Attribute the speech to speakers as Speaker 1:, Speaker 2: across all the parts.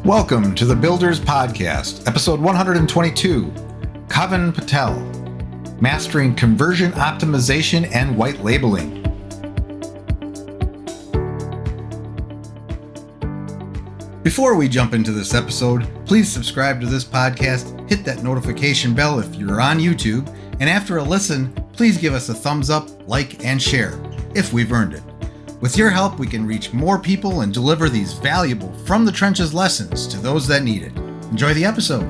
Speaker 1: Welcome to the Builders Podcast, episode 122, Kavin Patel, Mastering Conversion Optimization and White Labeling. Before we jump into this episode, please subscribe to this podcast, hit that notification bell if you're on YouTube, and after a listen, please give us a thumbs up, like, and share, if we've earned it. With your help, we can reach more people and deliver these valuable from the trenches lessons to those that need it. Enjoy the episode.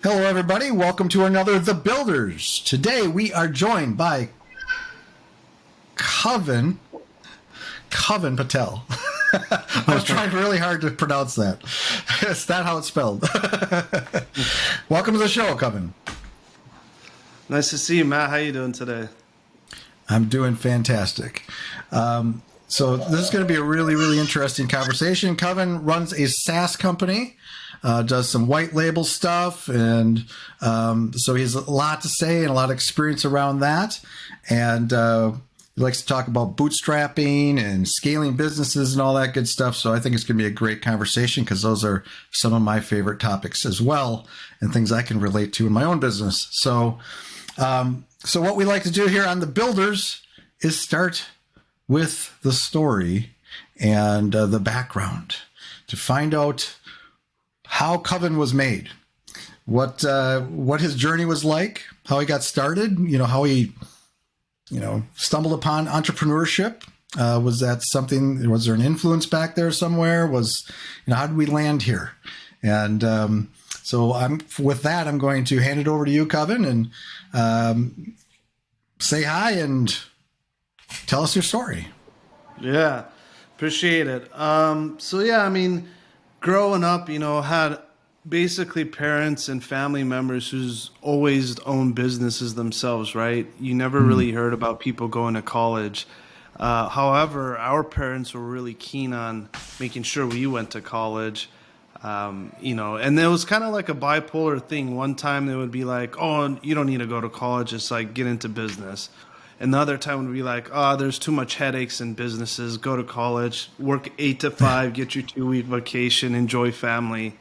Speaker 1: Hello, everybody. Welcome to another The Builders. Today, we are joined by Kavin Patel. I was trying really hard to pronounce that. It's not how it's spelled. Welcome to the show, Kavin.
Speaker 2: Nice to see you, Matt. How you doing today?
Speaker 1: I'm doing fantastic. So this is going to be a really, really interesting conversation. Kavin runs a SaaS company, does some white label stuff, and so he has a lot to say and a lot of experience around that. And he likes to talk about bootstrapping and scaling businesses and all that good stuff. So I think it's going to be a great conversation because those are some of my favorite topics as well and things I can relate to in my own business. So what we like to do here on The Builders is start with the story and the background to find out how Kavin was made, what his journey was like, how he got started, how he, stumbled upon entrepreneurship. Was that something, was there an influence back there somewhere? How did we land here? And so I'm going to hand it over to you, Kavin, and say hi and tell us your story.
Speaker 2: Yeah, appreciate it. Growing up, had basically parents and family members who's always owned businesses themselves, right? You never really heard about people going to college. However, our parents were really keen on making sure we went to college. And it was kind of like a bipolar thing. One time they would be like, oh, you don't need to go to college, just like get into business. And the other time would be like, oh, there's too much headaches in businesses, go to college, work 8 to 5, get your 2-week vacation, enjoy family.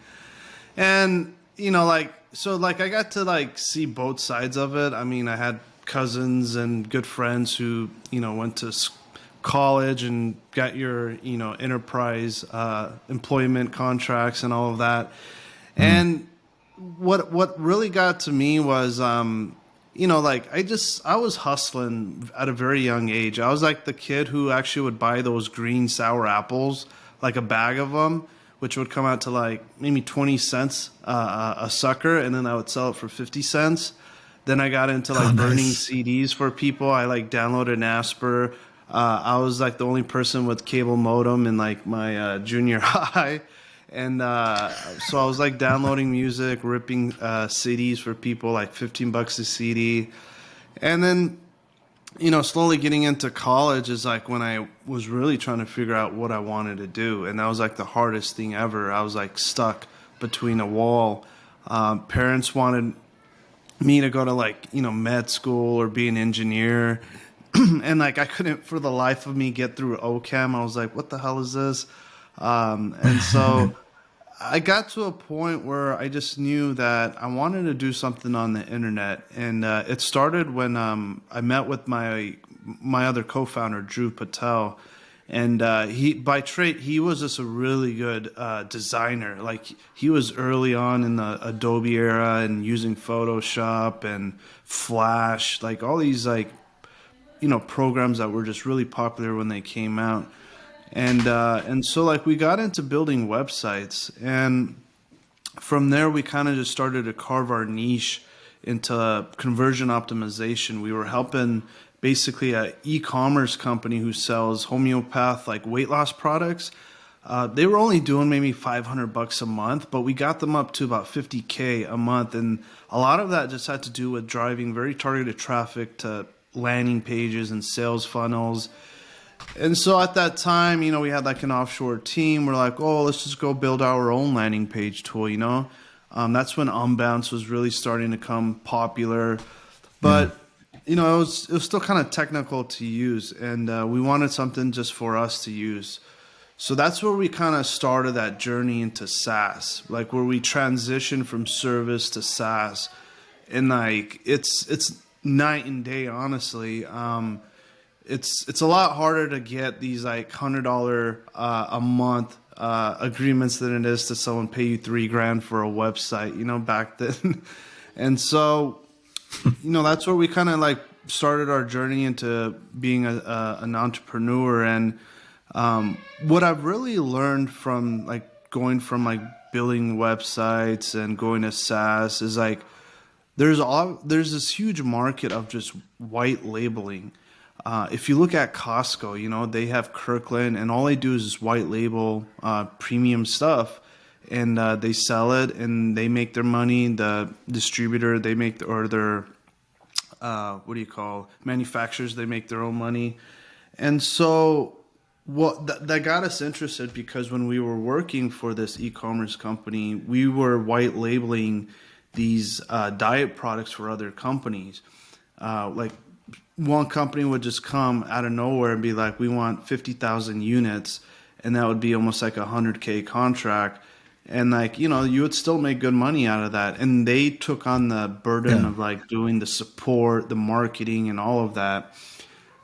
Speaker 2: And, I got to see both sides of it. I mean, I had cousins and good friends who, went to college and got your, enterprise employment contracts and all of that. Mm-hmm. And what really got to me was, I was hustling at a very young age. I was like the kid who actually would buy those green sour apples, like a bag of them, which would come out to maybe 20 cents a sucker, and then I would sell it for 50 cents. Then I got into burning CDs for people. I downloaded Asper. I was the only person with cable modem in my junior high. And so I was downloading music, ripping CDs for people, $15 a CD. And then, slowly getting into college is when I was really trying to figure out what I wanted to do. And that was the hardest thing ever. I was stuck between a wall. Parents wanted me to go to med school or be an engineer. And I couldn't for the life of me get through OChem. I was like, what the hell is this? And so I got to a point where I just knew that I wanted to do something on the internet. And it started when I met with my other co-founder, Kavin Patel. And he, by trade, he was just a really good designer. He was early on in the Adobe era and using Photoshop and Flash, all these programs that were just really popular when they came out. And so we got into building websites, and from there we kind of just started to carve our niche into conversion optimization. We were helping basically an e-commerce company who sells homeopath weight loss products. They were only doing maybe $500 a month, but we got them up to about $50K a month, and a lot of that just had to do with driving very targeted traffic to landing pages and sales funnels. And so at that time, we had an offshore team. We're let's just go build our own landing page tool, That's when Unbounce was really starting to become popular. But it was still kind of technical to use, and we wanted something just for us to use. So that's where we kind of started that journey into SaaS, like where we transitioned from service to SaaS, and like it's night and day, honestly. It's a lot harder to get these like $100 a month agreements than it is to someone pay you $3,000 for a website, back then. And so, that's where we kind of like started our journey into being an entrepreneur. And what I've really learned from like going from like building websites and going to SaaS is like there's this huge market of just white labeling. If you look at Costco, they have Kirkland, and all they do is just white label premium stuff, and they sell it, and they make their money. The distributor, they make, or their manufacturers, they make their own money. And so that got us interested, because when we were working for this e-commerce company, we were white labeling these diet products for other companies. Like one company would just come out of nowhere and be like, we want 50,000 units. And that would be almost like $100K contract. And like, you would still make good money out of that. And they took on the burden of like doing the support, the marketing, and all of that.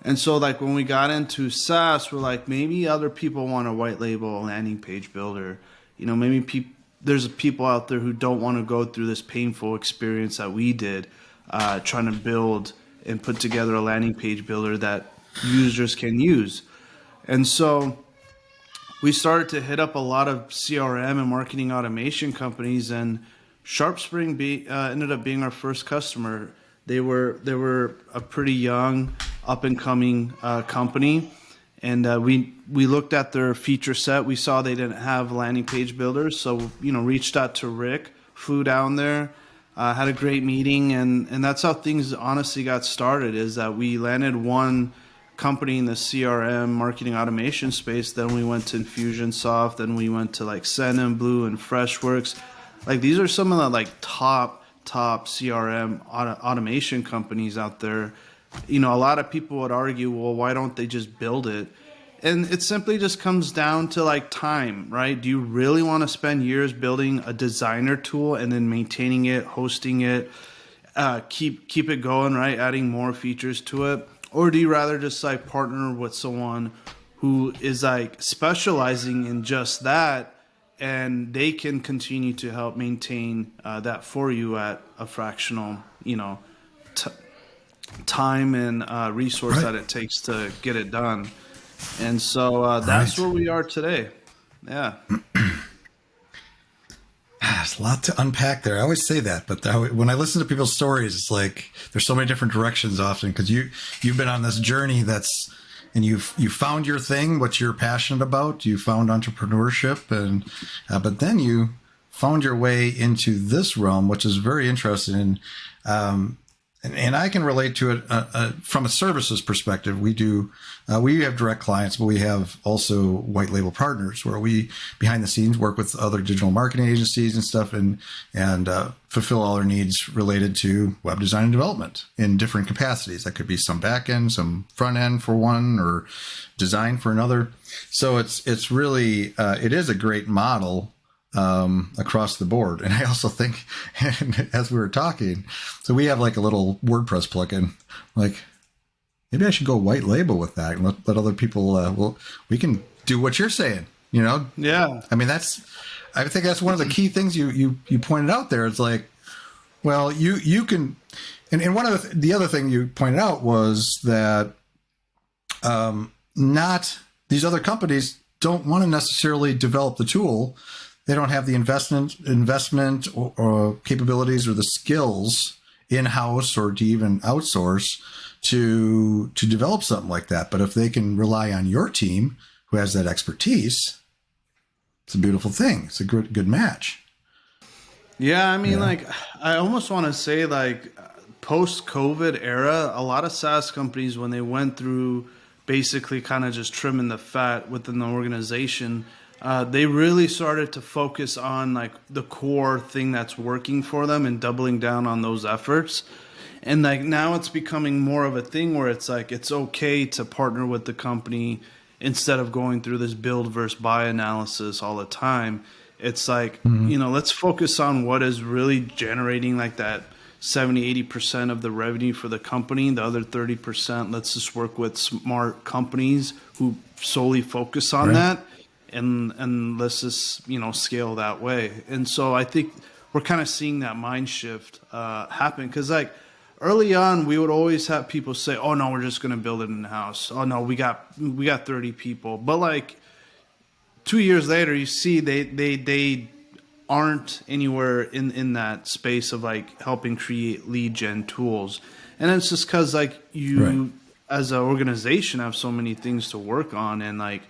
Speaker 2: And so like when we got into SaaS, we're like, maybe other people want a white label landing page builder. Maybe there's people out there who don't want to go through this painful experience that we did, trying to build and put together a landing page builder that users can use. And so we started to hit up a lot of CRM and marketing automation companies, and SharpSpring ended up being our first customer. They were a pretty young, up and coming company, and we looked at their feature set. We saw they didn't have landing page builders, so reached out to Rick, flew down there, had a great meeting, and that's how things honestly got started. Is that we landed one company in the CRM marketing automation space, then we went to Infusionsoft, then we went to like Sendinblue and Freshworks. Like these are some of the like top CRM automation companies out there. A lot of people would argue, well, why don't they just build it? And it simply just comes down to like time, right? Do you really want to spend years building a designer tool and then maintaining it, hosting it, keep it going, right? Adding more features to it? Or do you rather just like partner with someone who is like specializing in just that, and they can continue to help maintain that for you at a fractional, time and resource that it takes to get it done. And so that's where we are today. Yeah.
Speaker 1: There's a lot to unpack there. I always say that, but when I listen to people's stories, it's like there's so many different directions often, because you've been on this journey and you found your thing, what you're passionate about. You found entrepreneurship, and but then you found your way into this realm, which is very interesting. And I can relate to it from a services perspective. We have direct clients, but we have also white label partners where we behind the scenes work with other digital marketing agencies and stuff, and fulfill all their needs related to web design and development in different capacities. That could be some back end, some front end for one, or design for another. So it's really it is a great model across the board. And I also think, as we were talking, so we have like a little WordPress plugin, like maybe I should go white label with that and let other people, we can do what you're saying, Yeah. I mean, I think that's one of the key things you pointed out there. It's like, well, you can, and one of the other thing you pointed out was that, not these other companies don't want to necessarily develop the tool. They don't have the investment or capabilities or the skills in-house or to even outsource to develop something like that. But if they can rely on your team who has that expertise, it's a beautiful thing. It's a good match.
Speaker 2: Yeah, I mean, like, I almost want to say, like, post-COVID era, a lot of SaaS companies, when they went through basically kind of just trimming the fat within the organization, they really started to focus on like the core thing that's working for them and doubling down on those efforts. And like now it's becoming more of a thing where it's like it's okay to partner with the company instead of going through this build versus buy analysis all the time. It's like, let's focus on what is really generating like that 70-80% of the revenue for the company. The other 30%, let's just work with smart companies who solely focus on that, and let's just scale that way. And so I think we're kind of seeing that mind shift happen, because like early on we would always have people say, oh no, we're just going to build it in house. Oh no, we got 30 people. But like 2 years later, you see they aren't anywhere in that space of like helping create lead gen tools. And it's just because like you as an organization have so many things to work on, and like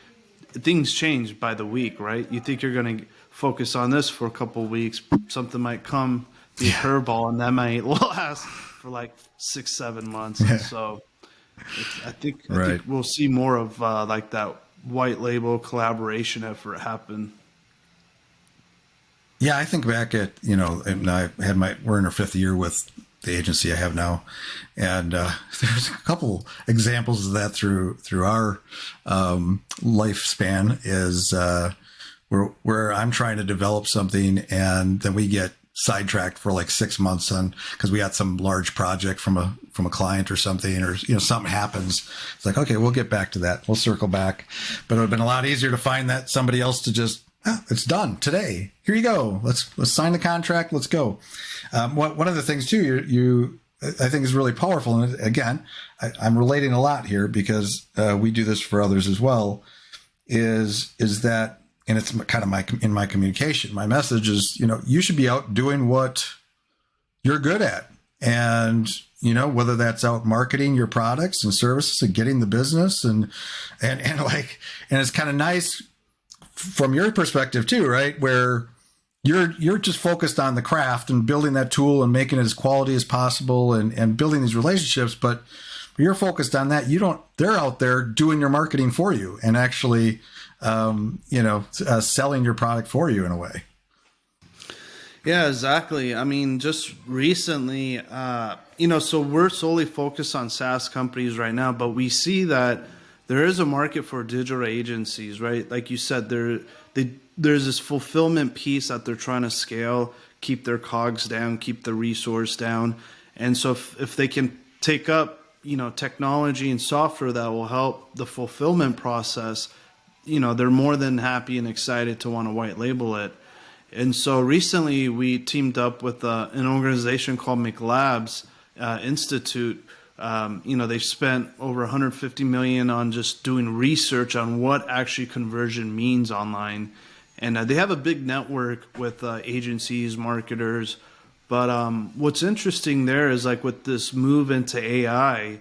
Speaker 2: things change by the week, right? You think you're going to focus on this for a couple of weeks, something might come, be a curveball, and that might last for like 6-7 months. And so I think we'll see more of like that white label collaboration effort happen.
Speaker 1: Yeah, I think back at, and we're in our 5th year with the agency I have now. And there's a couple examples of that through our lifespan is where I'm trying to develop something, and then we get sidetracked for like 6 months because we got some large project from a client or something, or something happens. It's like, okay, we'll get back to that. We'll circle back. But it would have been a lot easier to find that somebody else to just, it's done today. Here you go. Let's sign the contract. Let's go. One of the things too, you I think is really powerful. And again, I'm relating a lot here because we do this for others as well. Is that, and it's kind of in my communication. My message is, you should be out doing what you're good at, and whether that's out marketing your products and services and getting the business, and it's kind of nice from your perspective too, right? Where you're just focused on the craft and building that tool and making it as quality as possible and building these relationships, but you're focused on that. They're out there doing your marketing for you and actually, selling your product for you in a way.
Speaker 2: Yeah, exactly. I mean, just recently, so we're solely focused on SaaS companies right now, but we see that there is a market for digital agencies, right? Like you said, there's this fulfillment piece that they're trying to scale, keep their COGS down, keep the resource down. And so if they can take up, technology and software that will help the fulfillment process, they're more than happy and excited to want to white label it. And so recently we teamed up with an organization called McLabs Institute. They've spent over $150 million on just doing research on what actually conversion means online. And they have a big network with agencies, marketers. But what's interesting there is like with this move into AI,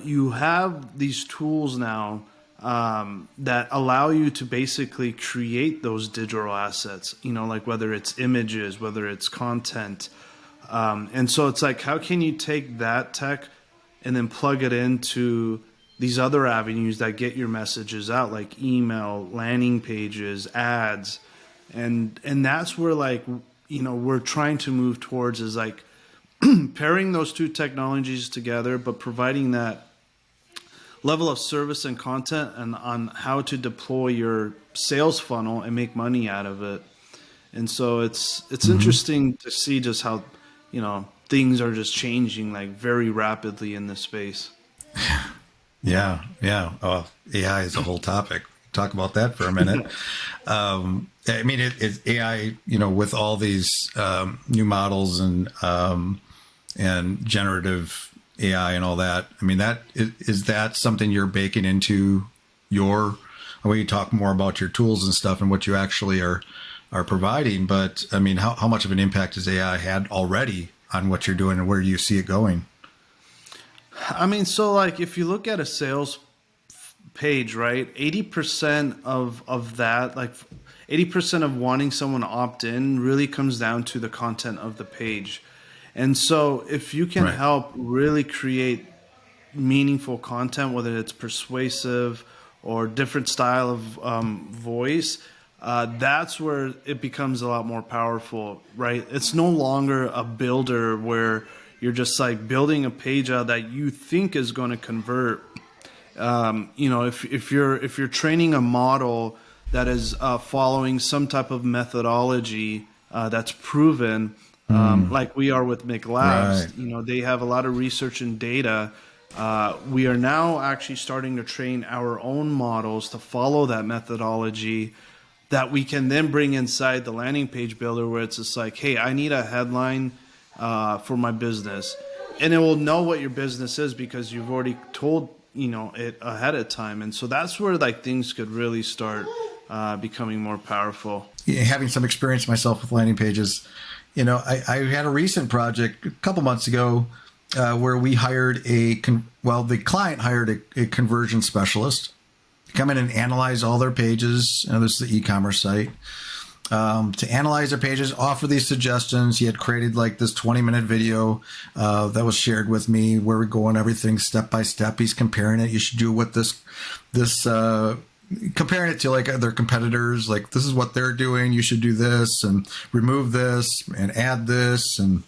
Speaker 2: you have these tools now that allow you to basically create those digital assets, like whether it's images, whether it's content. And so it's like, how can you take that tech and then plug it into these other avenues that get your messages out, like email, landing pages, ads. And that's where like, we're trying to move towards is like pairing those two technologies together, but providing that level of service and content and on how to deploy your sales funnel and make money out of it. And so it's interesting to see just how, things are just changing like very rapidly in this space.
Speaker 1: Yeah. Oh, AI is a whole topic. Talk about that for a minute. I mean, it's AI, with all these new models and generative AI and all that. I mean, is that something you're baking into when you talk more about your tools and stuff and what you actually are providing? But I mean, how much of an impact has AI had already on what you're doing and where do you see it going?
Speaker 2: I mean, so like if you look at a sales page, right, 80% of that, like 80% of wanting someone to opt in really comes down to the content of the page. And so if you can help really create meaningful content, whether it's persuasive or different style of voice, that's where it becomes a lot more powerful, right? It's no longer a builder where you're just like building a page out that you think is going to convert. If you're training a model that is following some type of methodology that's proven, like we are with McLabs,
Speaker 1: Right.
Speaker 2: they have a lot of research and data. We are now actually starting to train our own models to follow that methodology that we can then bring inside the landing page builder, where it's just like, hey, I need a headline for my business. And it will know what your business is because you've already told it ahead of time. And so that's where like things could really start becoming more powerful.
Speaker 1: Yeah, having some experience myself with landing pages, I had a recent project a couple months ago where we hired the client hired a conversion specialist to come in and analyze all their pages. This is the e-commerce site. To analyze their pages, offer these suggestions. He had created like this 20-minute video that was shared with me where we go on everything step by step. He's comparing it. You should do what this comparing it to like other competitors. Like, this is what they're doing. You should do this and remove this and add this and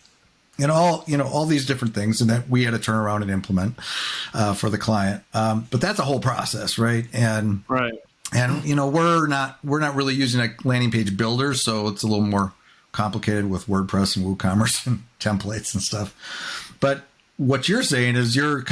Speaker 1: all these different things, and that we had to turn around and implement for the client. But that's a whole process, right? And
Speaker 2: Right.
Speaker 1: And we're not really using a landing page builder, so it's a little more complicated with WordPress and WooCommerce and templates and stuff. But what you're saying is you're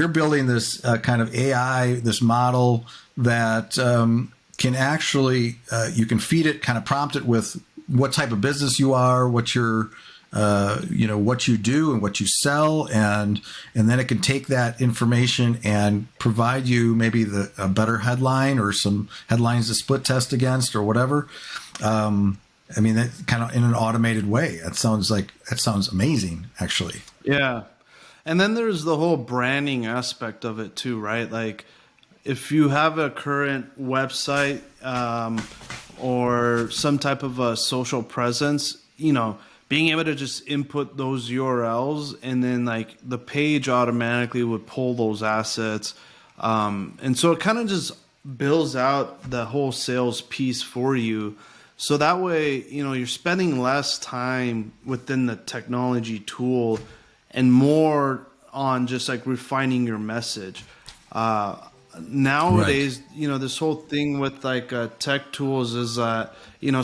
Speaker 1: building this kind of AI, this model that can actually you can feed it, kind of prompt it with what type of business you are, what your what you do and what you sell, and then it can take that information and provide you maybe a better headline or some headlines to split test against or whatever. That kind of in an automated way. That sounds amazing, actually.
Speaker 2: Yeah. And then there's the whole branding aspect of it too, right? Like, if you have a current website or some type of a social presence, being able to just input those URLs and then like the page automatically would pull those assets. And so it kind of just builds out the whole sales piece for you. So that way, you're spending less time within the technology tool and more on just like refining your message. Nowadays,
Speaker 1: Right.
Speaker 2: This whole thing with like tech tools is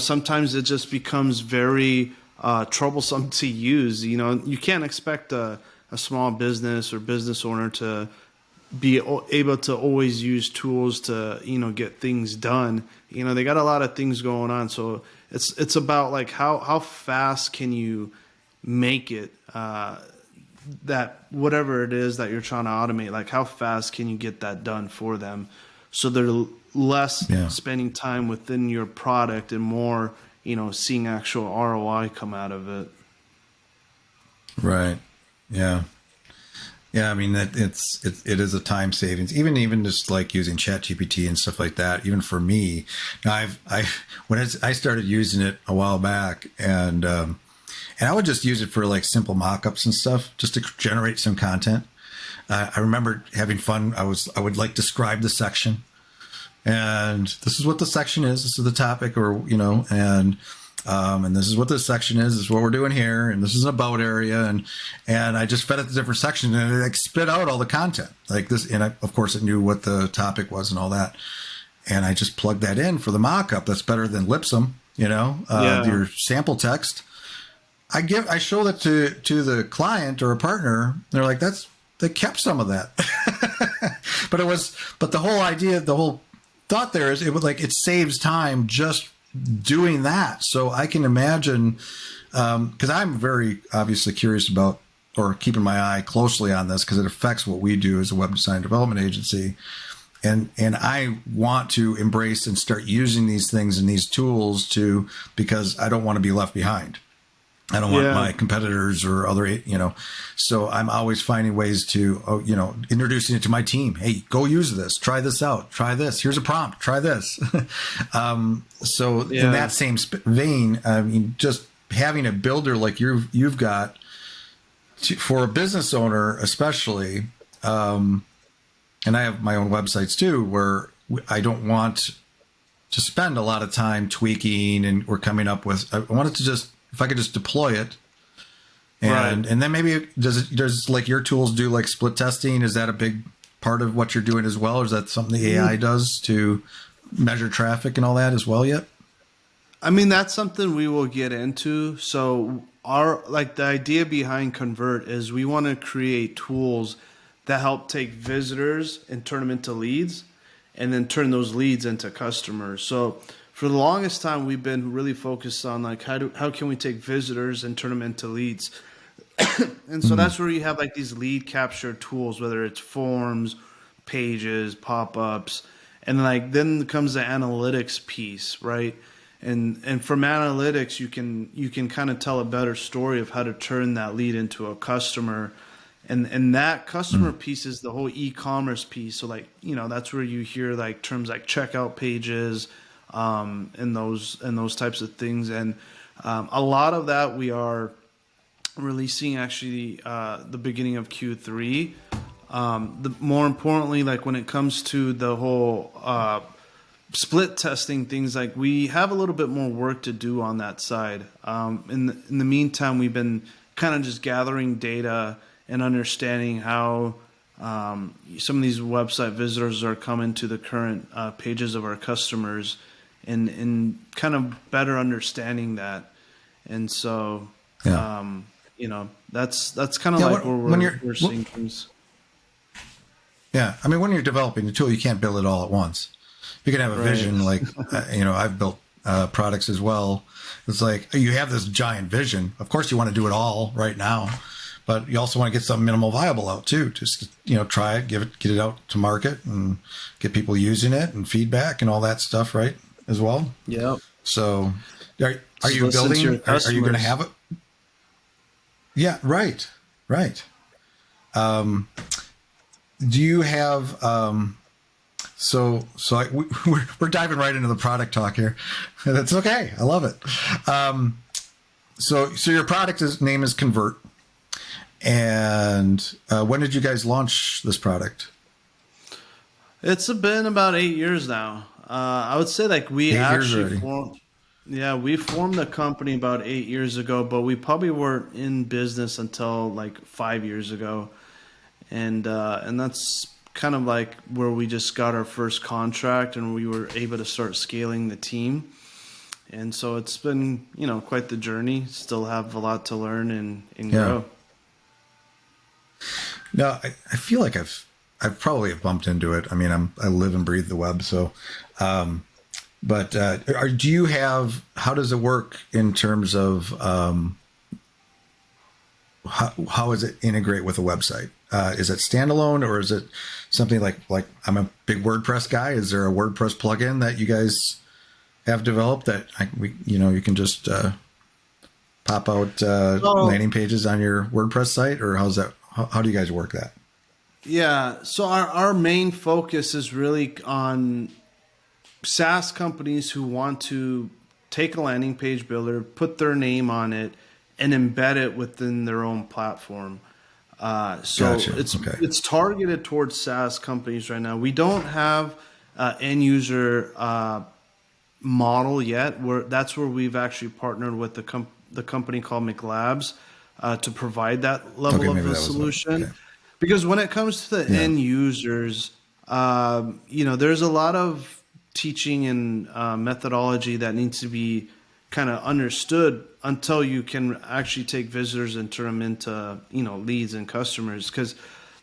Speaker 2: sometimes it just becomes very troublesome to use. You can't expect a small business or business owner to be able to always use tools to get things done. They got a lot of things going on, so it's about like how fast can you make it that whatever it is that you're trying to automate, like how fast can you get that done for them, so they're less spending time within your product and more seeing actual ROI come out of it.
Speaker 1: Right. Yeah. Yeah. It is a time savings, even just like using ChatGPT and stuff like that. Even for me, now I started using it a while back, and I would just use it for like simple mock-ups and stuff, just to generate some content. I remember having fun. I would like describe the section. And this is what the section is. This is the topic, and this is what this section is. This is what we're doing here, and this is an about area, and I just fed it the different sections, and it like spit out all the content like this. And of course, it knew what the topic was and all that. And I just plugged that in for the mock-up. That's better than Lipsum, your sample text. I show that to the client or a partner. They're like, they kept some of that, but the whole idea, the whole thought there is it saves time just doing that. So I can imagine, because I'm very obviously curious about, or keeping my eye closely on this, because it affects what we do as a web design development agency. And I want to embrace and start using these things and these tools because I don't want to be left behind. I don't want my competitors or other, so I'm always finding ways to, introducing it to my team. Hey, go use this, try this out, try this. Here's a prompt, try this. In that same vein, just having a builder like you've got for a business owner, especially, and I have my own websites too, where I don't want to spend a lot of time tweaking or coming up with, I want it to just, if I could just deploy it And then maybe does like your tools do like split testing? Is that a big part of what you're doing as well? Or is that something the AI does to measure traffic and all that as well yet?
Speaker 2: I mean, that's something we will get into. So the idea behind Convrrt is we want to create tools that help take visitors and turn them into leads, and then turn those leads into customers. So for the longest time, we've been really focused on like how can we take visitors and turn them into leads. And so that's where you have like these lead capture tools, whether it's forms, pages, pop-ups, and like then comes the analytics piece, right? And from analytics, you can kind of tell a better story of how to turn that lead into a customer. And that customer piece is the whole e-commerce piece. So like, that's where you hear like terms like checkout pages, and those types of things. And a lot of that we are releasing actually the beginning of Q3. More importantly, like when it comes to the whole split testing things, like we have a little bit more work to do on that side. In the meantime, we've been kind of just gathering data and understanding how some of these website visitors are coming to the current pages of our customers, and kind of better understanding that. And so, that's kind of like where we're seeing things.
Speaker 1: Yeah. I mean, when you're developing the tool, you can't build it all at once. You can have a vision, like, I've built products as well. It's like you have this giant vision. Of course, you want to do it all right now, but you also want to get some minimal viable out too. Just, try it, get it out to market and get people using it and feedback and all that stuff, right? As well.
Speaker 2: Yeah.
Speaker 1: So are you building, are you going to have it? Yeah, right. Do you have, we're diving right into the product talk here. That's okay. I love it. So your product name is Convrrt. And when did you guys launch this product?
Speaker 2: It's been about 8 years now. I would say like we actually formed the company about 8 years ago, but we probably weren't in business until like 5 years ago. And that's kind of like where we just got our first contract and we were able to start scaling the team. And so it's been, quite the journey. Still have a lot to learn and grow.
Speaker 1: No, I feel like I've probably bumped into it. I mean, I live and breathe the web. So, but do you have, how does it work in terms of how does it integrate with a website? Is it standalone, or is it something like I'm a big WordPress guy? Is there a WordPress plugin that you guys have developed that you can just pop out landing pages on your WordPress site, or how's that? How do you guys work that?
Speaker 2: Yeah, so our main focus is really on SaaS companies who want to take a landing page builder, put their name on it, and embed it within their own platform.
Speaker 1: Gotcha.
Speaker 2: It's targeted towards SaaS companies right now. We don't have end user model yet. That's where we've actually partnered with the company called McLabs to provide that level of a solution. Because when it comes to the end users, there's a lot of teaching and methodology that needs to be kind of understood until you can actually take visitors and turn them into, leads and customers. Because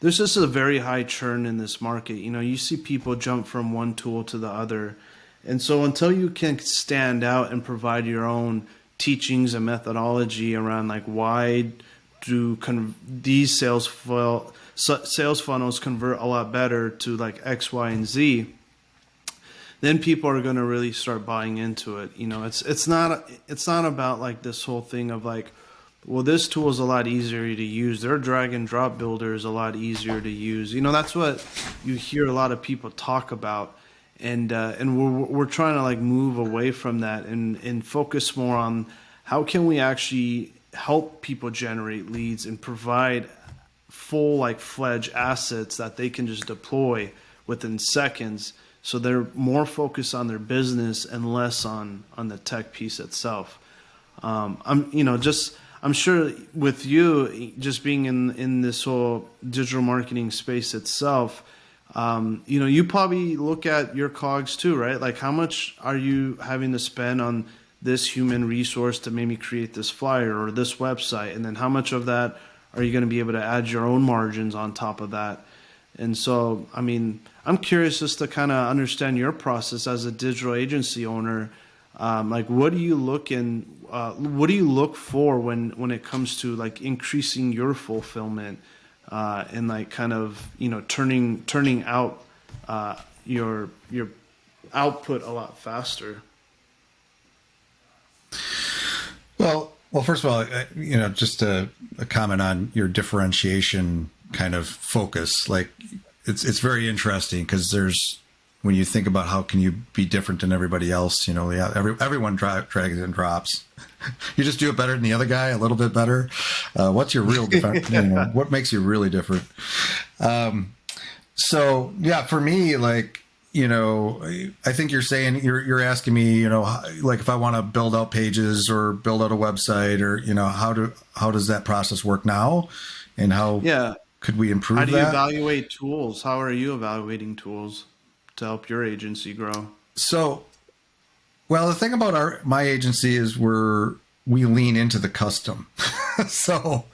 Speaker 2: there's just a very high churn in this market. You see people jump from one tool to the other. And so until you can stand out and provide your own teachings and methodology around like why do these sales funnels convert a lot better to like X, Y, and Z, then people are going to really start buying into it. It's not about like this whole thing of like, well, this tool is a lot easier to use. Their drag and drop builder is a lot easier to use. That's what you hear a lot of people talk about. And we're trying to like move away from that and focus more on how can we actually help people generate leads and provide full like fledged assets that they can just deploy within seconds. So they're more focused on their business and less on the tech piece itself. I'm I'm sure with you just being in this whole digital marketing space itself, you probably look at your cogs too, right? Like how much are you having to spend on this human resource to maybe create this flyer or this website? And then how much of that are you going to be able to add your own margins on top of that? And so, I mean, I'm curious just to kind of understand your process as a digital agency owner. Like, what do you look for when it comes to like increasing your fulfillment and like kind of turning out your output a lot faster?
Speaker 1: Well, first of all, just a comment on your differentiation kind of focus. Like, it's very interesting because when you think about how can you be different than everybody else, everyone drags and drops. You just do it better than the other guy, a little bit better. What's your real different? What makes you really different? So yeah, for me, like, I think you're saying you're asking me, like if I want to build out pages or build out a website or, how does that process work now, and how could we improve that?
Speaker 2: How do you evaluate tools? How are you evaluating tools to help your agency grow?
Speaker 1: So, well, the thing about my agency is we lean into the custom. So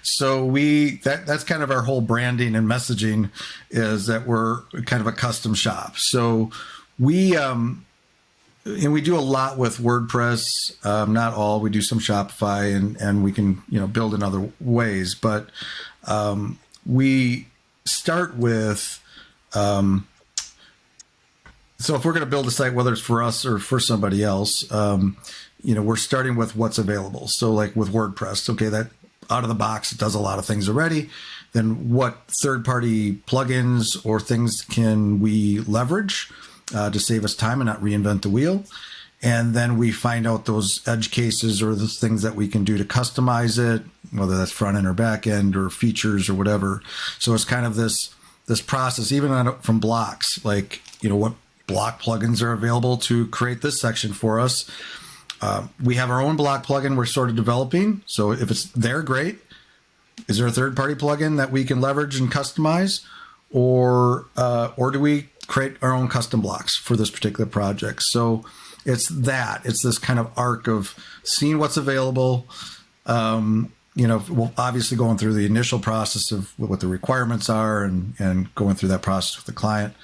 Speaker 1: that's kind of our whole branding and messaging, is that we're kind of a custom shop. So we do a lot with WordPress, not all. We do some Shopify, and we can build in other ways. But we start with so if we're going to build a site, whether it's for us or for somebody else, we're starting with what's available. So like with WordPress, okay, that out of the box, it does a lot of things already. Then what third-party plugins or things can we leverage to save us time and not reinvent the wheel? And then we find out those edge cases or the things that we can do to customize it, whether that's front end or back end or features or whatever. So it's kind of this process, even from blocks, like, what block plugins are available to create this section for us. We have our own block plugin we're sort of developing. So if it's there, great. Is there a third-party plugin that we can leverage and customize, or do we create our own custom blocks for this particular project? So it's this kind of arc of seeing what's available. Well, obviously going through the initial process of what the requirements are and going through that process with the client.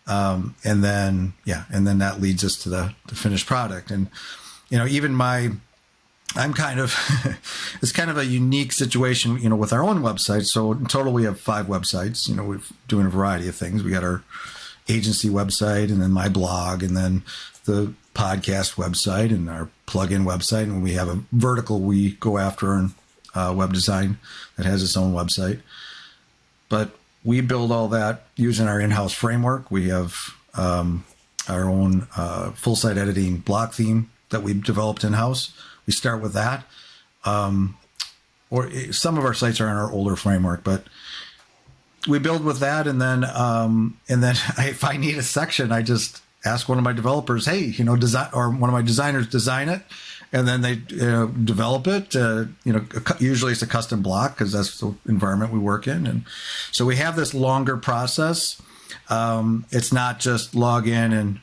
Speaker 1: And then that leads us to the finished product. And, I'm kind of, it's kind of a unique situation, with our own website. So in total, we have 5 websites. We're doing a variety of things. We got our agency website, and then my blog, and then the podcast website, and our plugin website. And we have a vertical we go after in web design that has its own website. But we build all that using our in-house framework. We have our own full site editing block theme that we've developed in-house. We start with that. Or some of our sites are in our older framework, but we build with that. And then if I need a section, I just ask one of my developers, hey, design, or one of my designers design it. And then they develop it. Usually it's a custom block because that's the environment we work in. And so we have this longer process. It's not just log in and,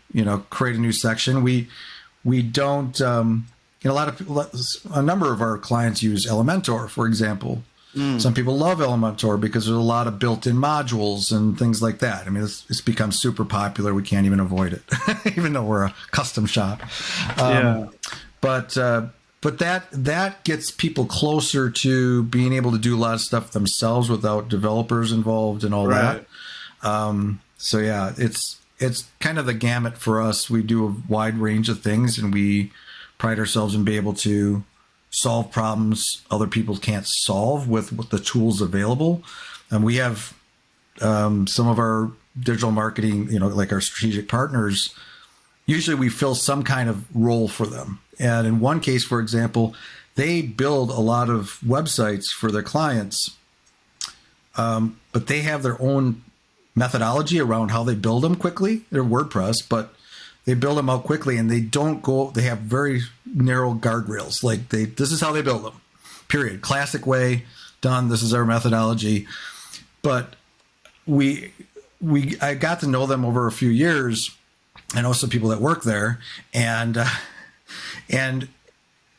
Speaker 1: create a new section. We don't, a number of our clients use Elementor, for example. Some people love Elementor because there's a lot of built-in modules and things like that. I mean, it's become super popular. We can't even avoid it, even though we're a custom shop. But that gets people closer to being able to do a lot of stuff themselves without developers involved and all that. So yeah, it's kind of the gamut for us. We do a wide range of things, and we pride ourselves in being able to solve problems other people can't solve with the tools available. And we have some of our digital marketing, like our strategic partners, usually we fill some kind of role for them. And in one case, for example, they build a lot of websites for their clients, but they have their own methodology around how they build them quickly. They're WordPress, but they build them out quickly, and they have very narrow guardrails. Like this is how they build them. period. Classic way, done. This is our methodology. But I got to know them over a few years. I know some people that work there, and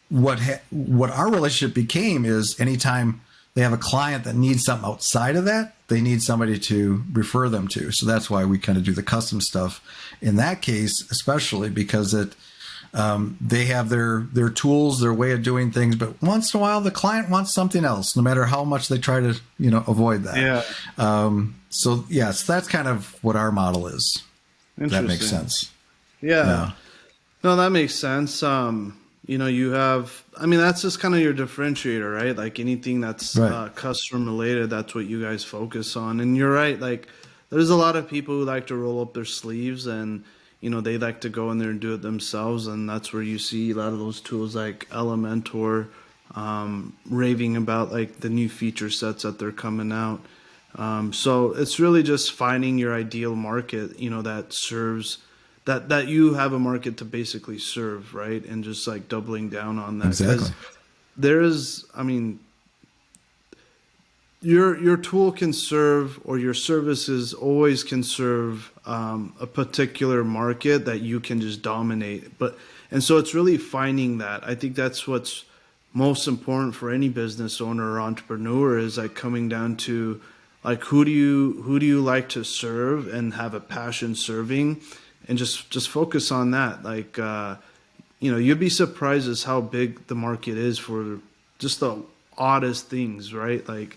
Speaker 1: what our relationship became is anytime they have a client that needs something outside of that, they need somebody to refer them to. So that's why we kind of do the custom stuff in that case, especially because they have their tools, their way of doing things. But once in a while, the client wants something else, no matter how much they try to, avoid that.
Speaker 2: Yeah.
Speaker 1: So yes, that's kind of what our model is. If that makes sense.
Speaker 2: Yeah. No, that makes sense. You have, that's just kind of your differentiator, right? Like anything that's
Speaker 1: right.
Speaker 2: Custom related, that's what you guys focus on. And you're right. Like there's a lot of people who like to roll up their sleeves and, they like to go in there and do it themselves. And that's where you see a lot of those tools like Elementor, raving about like the new feature sets that they're coming out. So it's really just finding your ideal market, that serves that you have a market to basically serve, right? And just like doubling down on that.
Speaker 1: Exactly.
Speaker 2: There is, your tool can serve, or your services always can serve a particular market that you can just dominate. And so it's really finding that. I think that's what's most important for any business owner or entrepreneur, is like coming down to like who do you like to serve and have a passion serving, and just focus on that. Like you'd be surprised as how big the market is for just the oddest things, right? Like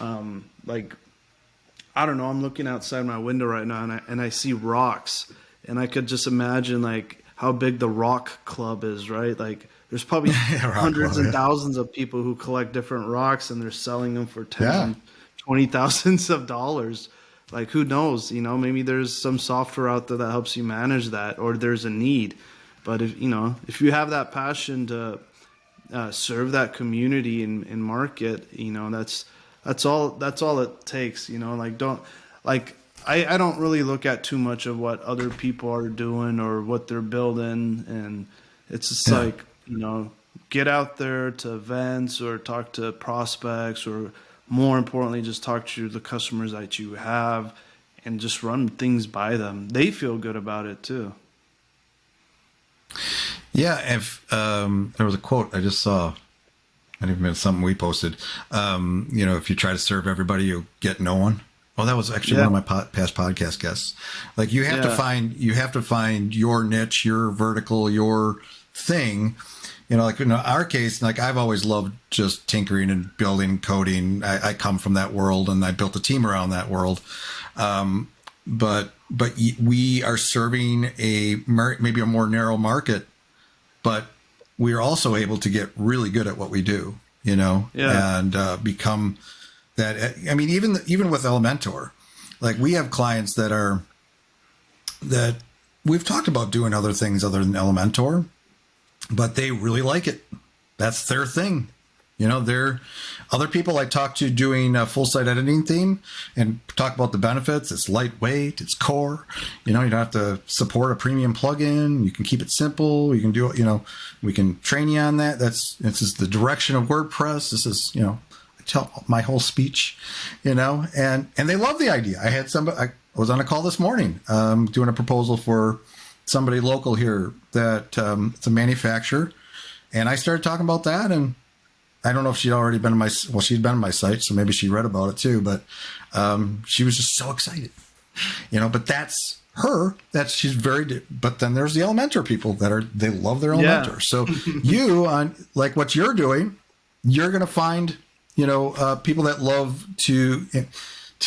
Speaker 2: I don't know, I'm looking outside my window right now and I see rocks, and I could just imagine like how big the rock club is, right? Like there's probably hundreds and thousands of people who collect different rocks, and they're selling them for tens and $20,000s of dollars. Like who knows, maybe there's some software out there that helps you manage that, or there's a need. But if you have that passion to serve that community and market, that's all it takes. I don't really look at too much of what other people are doing or what they're building, and it's just get out there to events or talk to prospects, or more importantly, just talk to the customers that you have and just run things by them. They feel good about it too.
Speaker 1: Yeah. If there was a quote I just saw, I think it's something we posted. If you try to serve everybody, you get no one. Well, that was actually one of my past podcast guests. Like you have to find your niche, your vertical, your thing. Like in our case, like I've always loved just tinkering and building, coding. I come from that world, and I built a team around that world. But we are serving maybe a more narrow market, but we are also able to get really good at what we do, and become that. Even with Elementor, like we have clients that we've talked about doing other things other than Elementor, but they really like it. That's their thing. They're other people I talk to doing a full site editing theme and talk about the benefits. It's lightweight, it's core. You don't have to support a premium plugin. You can keep it simple. You can do it. We can train you on that. This is the direction of WordPress. This is I tell my whole speech. And they love the idea. I had I was on a call this morning, doing a proposal for somebody local here that it's a manufacturer, and I started talking about that, and I don't know if she'd already been she'd been on my site, so maybe she read about it too, but she was just so excited, but that's her. She's but then there's the Elementor people they love their Elementor. Yeah. So you on like what you're doing, you're going to find, people that love to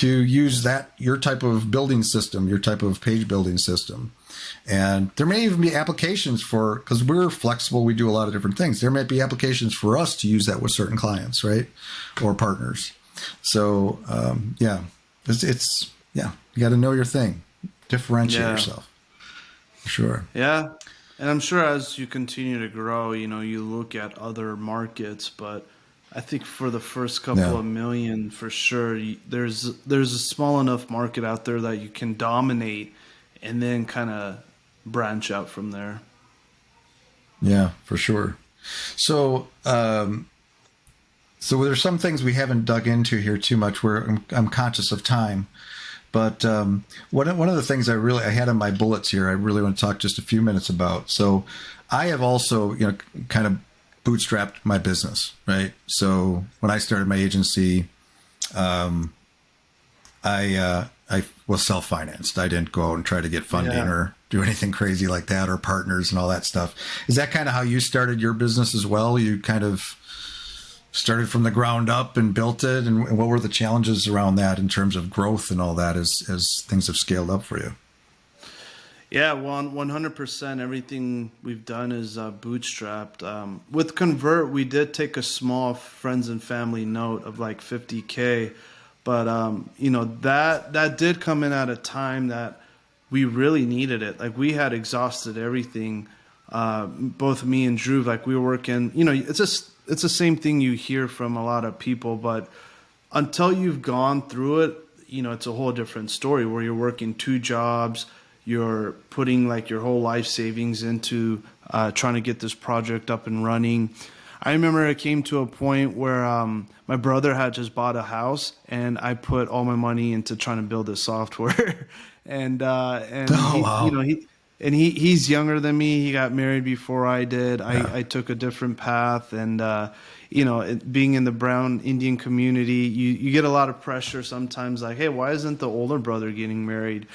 Speaker 1: use your type of building system, your type of page building system. And there may even be applications because we're flexible, we do a lot of different things. There might be applications for us to use that with certain clients, right? Or partners. So, it's you got to know your thing, differentiate yourself. For sure.
Speaker 2: Yeah. And I'm sure as you continue to grow, you look at other markets, but I think for the first couple of million, for sure, there's a small enough market out there that you can dominate and then kind of branch out from there.
Speaker 1: Yeah, for sure. So So there's some things we haven't dug into here too much. Where I'm conscious of time, but one of the things I had on my bullets here, I really want to talk just a few minutes about. So I have also, kind of bootstrapped my business, right? So when I started my agency, I was self-financed. I didn't go out and try to get funding or do anything crazy like that, or partners and all that stuff. Is that kind of how you started your business as well? You kind of started from the ground up and built it, and what were the challenges around that in terms of growth and all that as things have scaled up for you?
Speaker 2: Yeah, 100%. Everything we've done is bootstrapped. With Convrrt, we did take a small friends and family note of like 50K, but that did come in at a time that we really needed it. Like we had exhausted everything. Both me and Drew, like we were working. It's the same thing you hear from a lot of people, but until you've gone through it, it's a whole different story where you're working 2 jobs. You're putting like your whole life savings into trying to get this project up and running. I remember it came to a point where my brother had just bought a house, and I put all my money into trying to build this software.
Speaker 1: Wow.
Speaker 2: He's younger than me. He got married before I did. I took a different path, and being in the brown Indian community, you get a lot of pressure sometimes. Like, hey, why isn't the older brother getting married?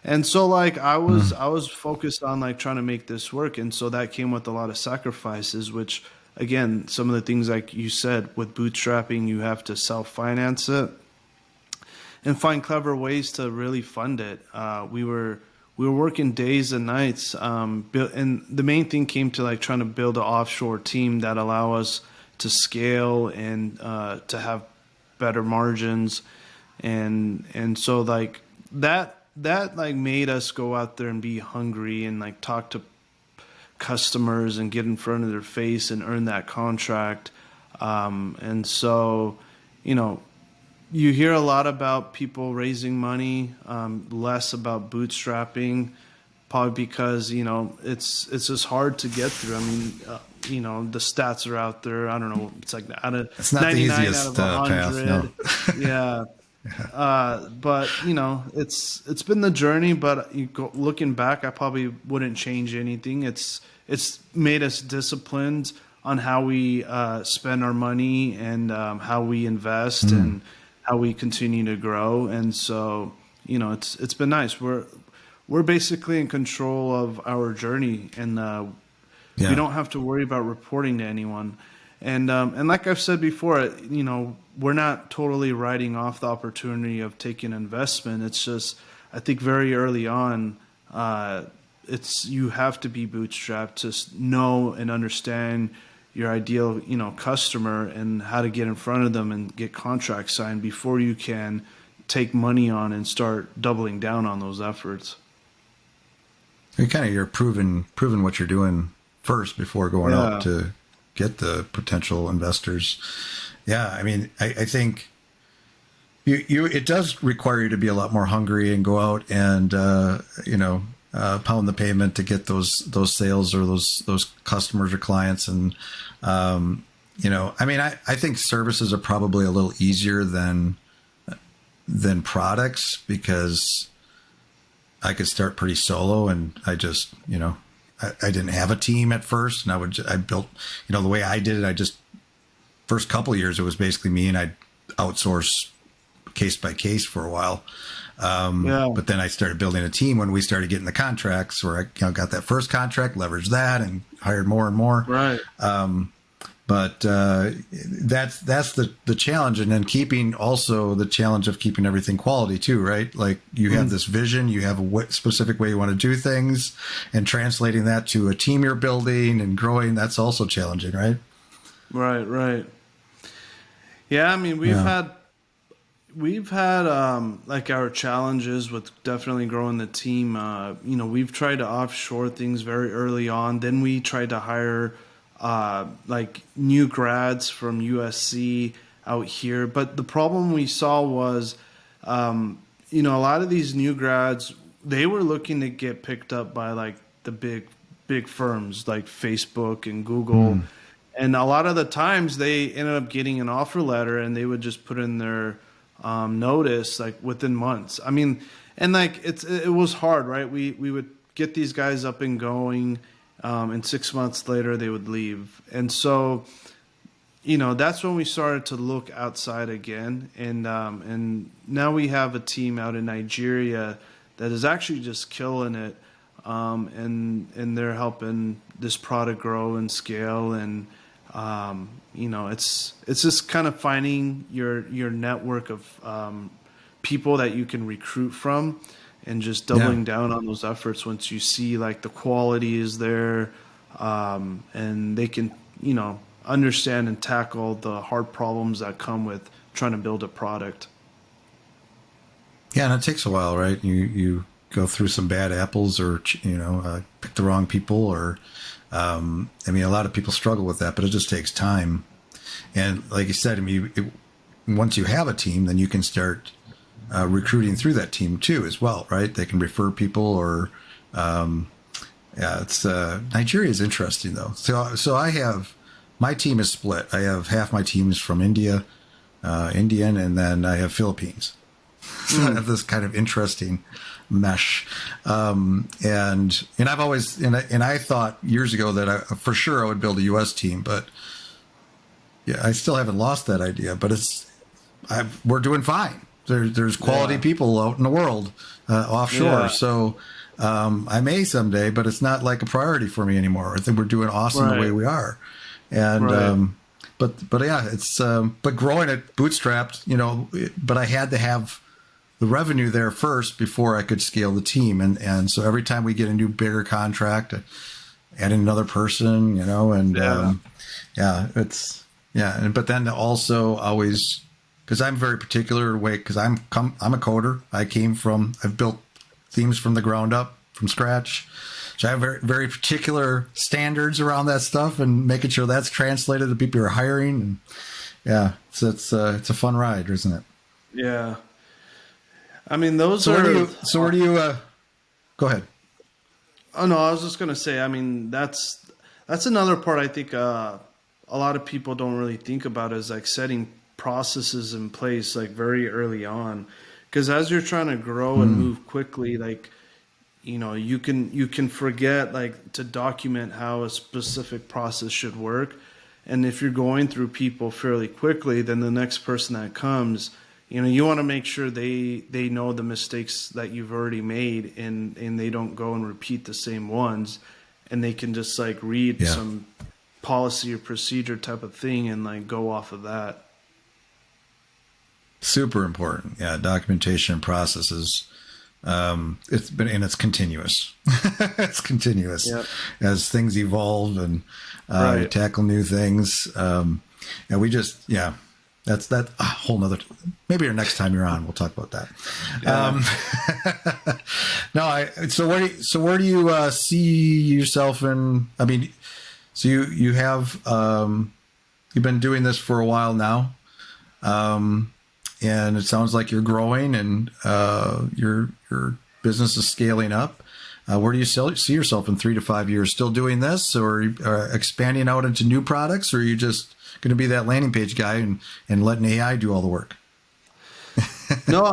Speaker 2: And so like I was focused on like trying to make this work, and so that came with a lot of sacrifices, which again, some of the things like you said with bootstrapping, you have to self-finance it and find clever ways to really fund it. We were working days and nights, and the main thing came to like trying to build an offshore team that allow us to scale and to have better margins, and so like that like made us go out there and be hungry and like talk to customers and get in front of their face and earn that contract. And so, you hear a lot about people raising money, less about bootstrapping, probably because, it's just hard to get through. I mean, the stats are out there. I don't know. It's like
Speaker 1: It's not the
Speaker 2: 99
Speaker 1: easiest
Speaker 2: out of
Speaker 1: path,
Speaker 2: 100.
Speaker 1: no.
Speaker 2: Yeah. But it's been the journey, but looking back, I probably wouldn't change anything. It's made us disciplined on how we spend our money and how we invest and how we continue to grow. And so, it's been nice. We're basically in control of our journey, and we don't have to worry about reporting to anyone. And like I've said before, we're not totally writing off the opportunity of taking investment. It's just, I think very early on, you have to be bootstrapped to know and understand your ideal, customer and how to get in front of them and get contracts signed before you can take money on and start doubling down on those efforts.
Speaker 1: You're proving what you're doing first before going out to get the potential investors. Yeah, I mean, I think it does require you to be a lot more hungry and go out and pound the pavement to get those sales or those customers or clients. And I mean, I think services are probably a little easier than products, because I could start pretty solo, and I just I didn't have a team at first, and I built, the way I did it. First couple of years, it was basically me, and I'd outsource case by case for a while. But then I started building a team when we started getting the contracts, where I got that first contract, leveraged that, and hired more and more.
Speaker 2: Right.
Speaker 1: But that's the challenge, and then also the challenge of keeping everything quality too, right? Like you have this vision, you have a specific way you want to do things, and translating that to a team you're building and growing, that's also challenging, right?
Speaker 2: Right. Yeah, I mean, we've had like our challenges with definitely growing the team. We've tried to offshore things very early on. Then we tried to hire like new grads from USC out here. But the problem we saw was, a lot of these new grads, they were looking to get picked up by like the big firms like Facebook and Google. And a lot of the times they ended up getting an offer letter and they would just put in their notice like within months. I mean, and like it was hard, right? We would get these guys up and going, and 6 months later they would leave. And so, that's when we started to look outside again. And now we have a team out in Nigeria that is actually just killing it. And they're helping this product grow and scale. And, it's just kind of finding your network of people that you can recruit from and just doubling down on those efforts once you see like the quality is there, and they can, understand and tackle the hard problems that come with trying to build a product.
Speaker 1: Yeah, and it takes a while, right? You go through some bad apples, or pick the wrong people, or a lot of people struggle with that, but it just takes time. And like you said, once you have a team, then you can start recruiting through that team too, as well, right? They can refer people, or it's Nigeria is interesting though. So my team is split. I have half my teams from India, Indian, and then I have Philippines. So I have this kind of interesting mesh. And I've always, and I thought years ago that for sure I would build a U.S. team, but yeah, I still haven't lost that idea, but we're doing fine. There's quality people out in the world, offshore. Yeah. So, I may someday, but it's not like a priority for me anymore. I think we're doing awesome the way we are. And, but yeah, it's, but growing it bootstrapped, but I had to have the revenue there first before I could scale the team. And so every time we get a new bigger contract, adding another person, but then also always, because I'm very particular because I'm a coder. I've built themes from the ground up, from scratch. So I have very, very particular standards around that stuff, and making sure that's translated to people who are hiring. And it's a fun ride, isn't it?
Speaker 2: Yeah. I mean, where do you
Speaker 1: go ahead.
Speaker 2: Oh no, I was just going to say, I mean, that's another part I think a lot of people don't really think about, is like setting processes in place like very early on, because as you're trying to grow and move quickly, like you can forget like to document how a specific process should work. And if you're going through people fairly quickly, then the next person that comes, you want to make sure they know the mistakes that you've already made, and they don't go and repeat the same ones, and they can just like read some policy or procedure type of thing and like go off of that.
Speaker 1: Super important. Yeah. Documentation processes. It's continuous. It's continuous as things evolve and tackle new things. And we just, that's a whole nother, maybe next time you're on, we'll talk about that. So where do you see yourself in, so you have, you've been doing this for a while now. And it sounds like you're growing, and your business is scaling up. Where do you see yourself in 3 to 5 years? Still doing this, or expanding out into new products, or are you just going to be that landing page guy and letting AI do all the work?
Speaker 2: No,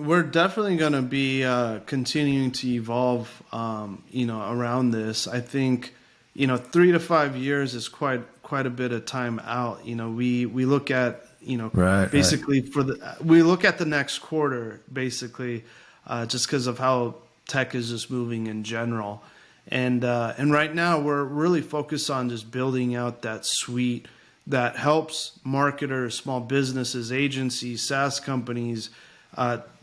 Speaker 2: we're definitely going to be continuing to evolve, around this. I think, 3 to 5 years is quite a bit of time out. We look at, basically we look at the next quarter, basically, just because of how tech is just moving in general. And right now we're really focused on just building out that suite that helps marketers, small businesses, agencies, SaaS companies,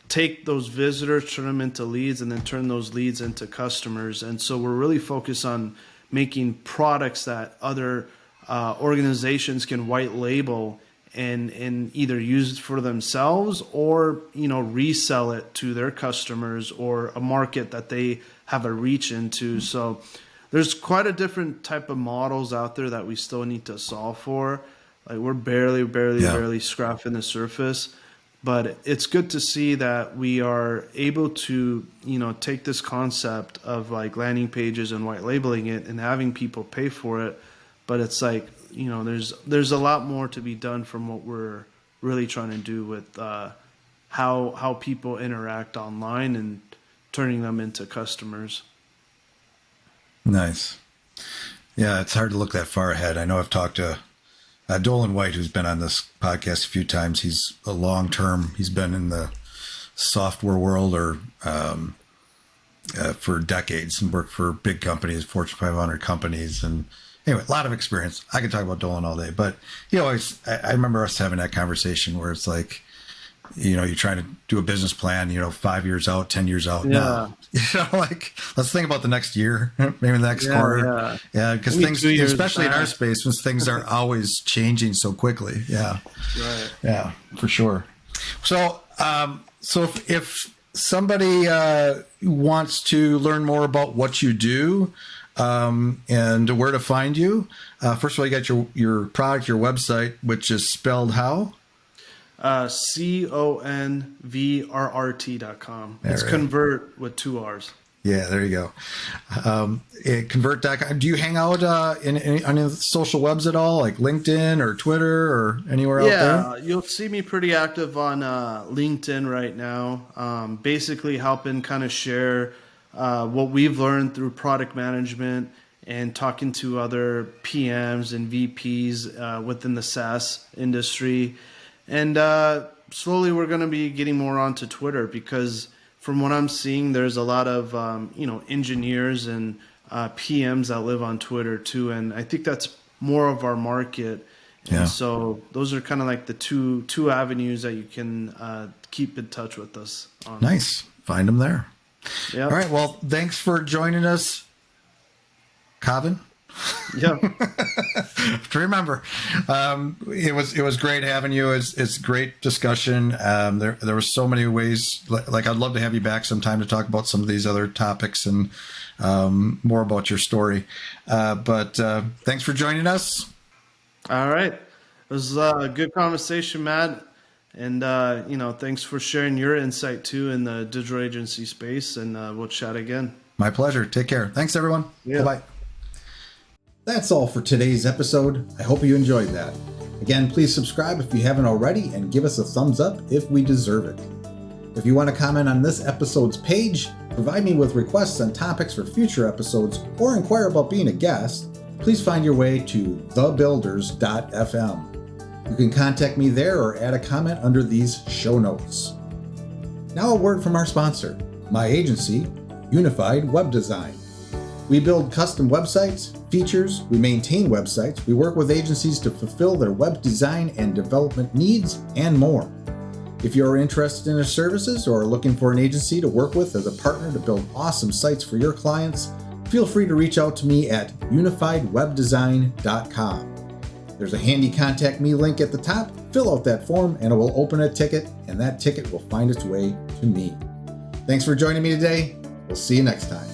Speaker 2: take those visitors, turn them into leads, and then turn those leads into customers. And so we're really focused on making products that other organizations can white label and either use it for themselves, or resell it to their customers or a market that they have a reach into. So there's quite a different type of models out there that we still need to solve for. Like we're barely scratching the surface, but it's good to see that we are able to take this concept of like landing pages and white labeling it and having people pay for it. But it's like, there's a lot more to be done from what we're really trying to do with how people interact online and turning them into customers.
Speaker 1: Nice. Yeah, it's hard to look that far ahead. I know I've talked to Dolan White, who's been on this podcast a few times. He's he's been in the software world or for decades and worked for big companies, Fortune 500 companies. And anyway, a lot of experience. I could talk about Dolan all day, but I remember us having that conversation where it's like, you're trying to do a business plan, 5 years out, 10 years out.
Speaker 2: Yeah.
Speaker 1: Now, let's think about the next year, maybe the next quarter. Yeah. Because things, especially in our space, when things are always changing so quickly. Yeah.
Speaker 2: Right.
Speaker 1: Yeah, for sure. So, if somebody wants to learn more about what you do, and where to find you, first of all, you got your product, your website, which is spelled how?
Speaker 2: Convrrt.com. It's Convrrt with 2 R's.
Speaker 1: Yeah, there you go. Convrrt.com. Do you hang out on any social webs at all, like LinkedIn or Twitter or anywhere out there?
Speaker 2: Yeah, you'll see me pretty active on LinkedIn right now, basically helping kind of share what we've learned through product management and talking to other PMs and VPs within the SaaS industry. And slowly we're going to be getting more onto Twitter because from what I'm seeing, there's a lot of engineers and PMs that live on Twitter too. And I think that's more of our market.
Speaker 1: Yeah.
Speaker 2: And so those are kind of like the two avenues that you can keep in touch with us on.
Speaker 1: Nice. Find them there.
Speaker 2: Yeah.
Speaker 1: All right. Well, thanks for joining us, Kavin.
Speaker 2: Yeah.
Speaker 1: To remember, it was great having you. It's great discussion. There were so many ways. Like I'd love to have you back sometime to talk about some of these other topics and more about your story. But thanks for joining us.
Speaker 2: All right. It was a good conversation, Matt. And thanks for sharing your insight too in the digital agency space. And we'll chat again.
Speaker 1: My pleasure. Take care. Thanks, everyone.
Speaker 2: Yeah.
Speaker 1: Bye-bye. That's all for today's episode. I hope you enjoyed that. Again, please subscribe if you haven't already and give us a thumbs up if we deserve it. If you want to comment on this episode's page, provide me with requests on topics for future episodes, or inquire about being a guest, please find your way to thebuilders.fm. You can contact me there or add a comment under these show notes. Now a word from our sponsor, my agency, Unified Web Design. We build custom websites, features, we maintain websites, we work with agencies to fulfill their web design and development needs, and more. If you are interested in our services or are looking for an agency to work with as a partner to build awesome sites for your clients, feel free to reach out to me at unifiedwebdesign.com. There's a handy contact me link at the top. Fill out that form and it will open a ticket, and that ticket will find its way to me. Thanks for joining me today. We'll see you next time.